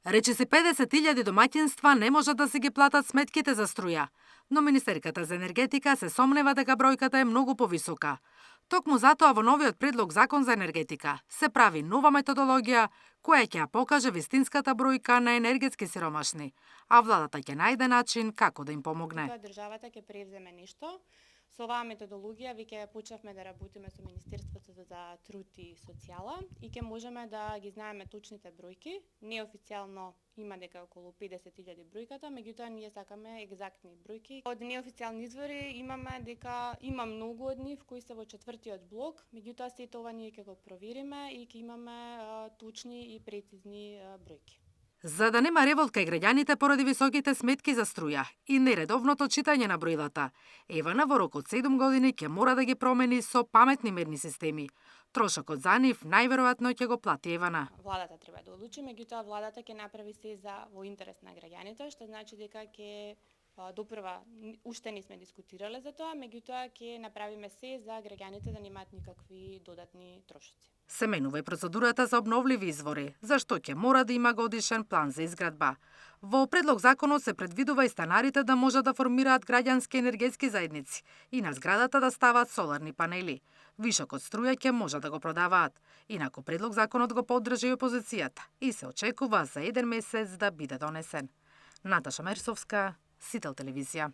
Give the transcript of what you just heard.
Речиси 50.000 домаќинства не можат да си ги платат сметките за струја, но Министерката за енергетика се сомнева дека бројката е многу повисока. Токму затоа во новиот предлог закон за енергетика се прави нова методологија која ќе ја покаже вистинската бројка на енергетски сиромашни, а владата ќе најде начин како да им помогне. Државата ќе превземе нешто. Со оваа методологија веќе почнавме да работиме со Министерството за труд и социјала и ќе можеме да ги знаеме точните бројки. Неофицијално има дека околу 50.000 бројката, меѓутоа ние сакаме екзактни бројки. Од неофицијални извори имаме дека има многу од нив кои се во четвртиот блок, меѓутоа сето ова ние ќе го провериме и ќе имаме точни и прецизни бројки. За да нема револт кај граѓаните поради високите сметки за струја и нередовното читање на броилата, ЕВН во рок од 7 години ќе мора да ги промени со паметни мерни системи. Трошокот за нив најверојатно ќе го плати ЕВН. Владата треба да одлучи, меѓутоа владата ќе направи се за во интерес на граѓаните, што значи дека ќе допрва уште не сме дискутирале за тоа, меѓутоа ќе направиме се за граѓаните да немаат никакви додатни трошоци. Се менува и процедурата за обновливи извори, зашто ќе мора да има годишен план за изградба. Во предлог законот се предвидува и станарите да можат да формираат граѓански енергетски заедници и на зградата да стават соларни панели. Вишок од струја ќе можат да го продаваат. Инаку предлог законот го поддржа и опозицијата и се очекува за 1 месец да биде донесен. Наташа Мерсовска, Сител телевизија.